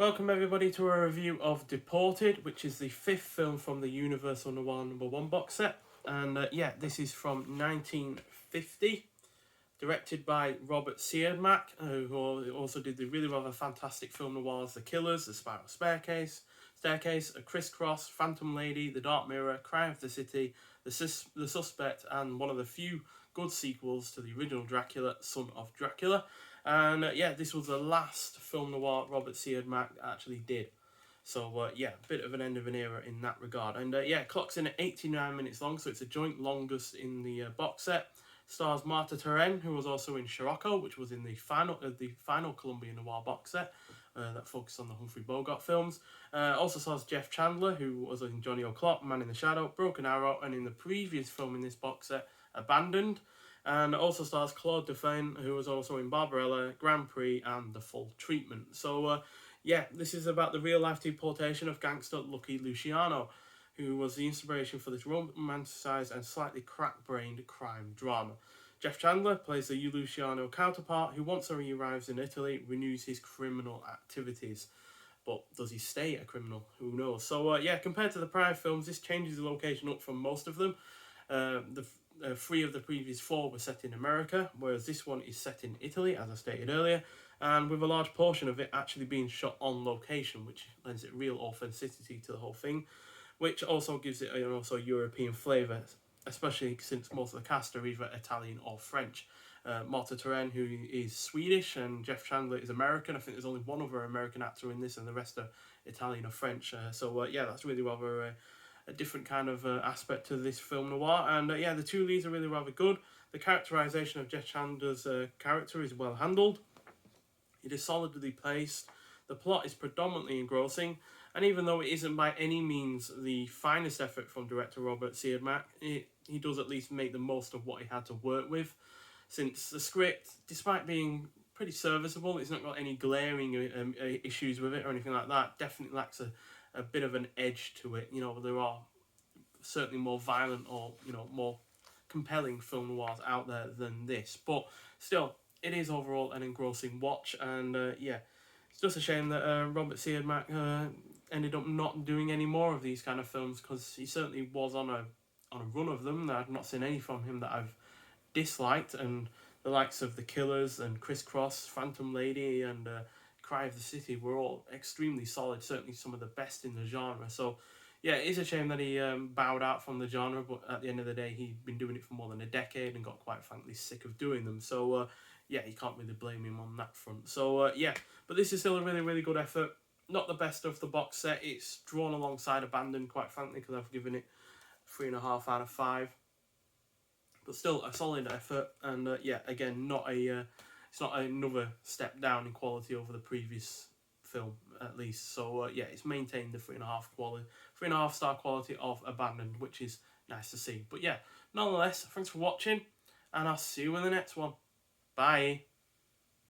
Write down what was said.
Welcome everybody to a review of Deported, which is the fifth film from the Universal Noir #1 box set. And this is from 1950, directed by Robert Siodmak, who also did the really rather fantastic film noirs The Killers, The Spiral Staircase, A Crisscross, Phantom Lady, The Dark Mirror, Cry of the City, The Suspect, and one of the few good sequels to the original Dracula, Son of Dracula. And this was the last film noir Robert Siodmak actually did. So a bit of an end of an era in that regard. And it clocks in at 89 minutes long, so it's a joint longest in the box set. Stars Marta Turenne, who was also in Scirocco, which was in the final Colombian noir box set that focused on the Humphrey Bogart films. Also stars Jeff Chandler, who was in Johnny O'Clock, Man in the Shadow, Broken Arrow, and in the previous film in this box set, Abandoned. And also stars Claude Dauphin, who was also in Barbarella, Grand Prix, and The Full Treatment. So, this is about the real-life deportation of gangster Lucky Luciano, who was the inspiration for this romanticised and slightly crack-brained crime drama. Jeff Chandler plays the Luciano counterpart, who once he arrives in Italy, renews his criminal activities. But does he stay a criminal? Who knows? So, compared to the prior films, this changes the location up from most of them. Three of the previous four were set in America, whereas this one is set in Italy, as I stated earlier, and with a large portion of it actually being shot on location, which lends it real authenticity to the whole thing, which also gives it also European flavour, especially since most of the cast are either Italian or French. Marta Turenne, who is Swedish, and Jeff Chandler is American. I think there's only one other American actor in this, and the rest are Italian or French. That's really rather a different kind of aspect to this film noir. And the two leads are really rather good. The characterisation of Jeff Chandler's character is well handled. It is solidly placed. The plot is predominantly engrossing, and even though it isn't by any means the finest effort from director Robert Siodmak, he does at least make the most of what he had to work with, since the script, despite being pretty serviceable, it's not got any glaring issues with it or anything like that. Definitely lacks a bit of an edge to it. There are certainly more violent or more compelling film noirs out there than this, but still it is overall an engrossing watch. And it's just a shame that Robert Siodmak ended up not doing any more of these kind of films, because he certainly was on a run of them. I've not seen any from him that I've disliked, and the likes of The Killers and Crisscross, Phantom Lady, and Cry of the City were all extremely solid, certainly some of the best in the genre. So it is a shame that he bowed out from the genre, but at the end of the day, he'd been doing it for more than a decade and got quite frankly sick of doing them. So you can't really blame him on that front. So but this is still a really, really good effort. Not the best of the box set. It's drawn alongside Abandoned, quite frankly, because I've given it 3.5 out of 5. But still a solid effort, and again, it's not another step down in quality over the previous film, at least. So it's maintained the 3.5 star quality of Abandoned, which is nice to see. But nonetheless, thanks for watching, and I'll see you in the next one. Bye.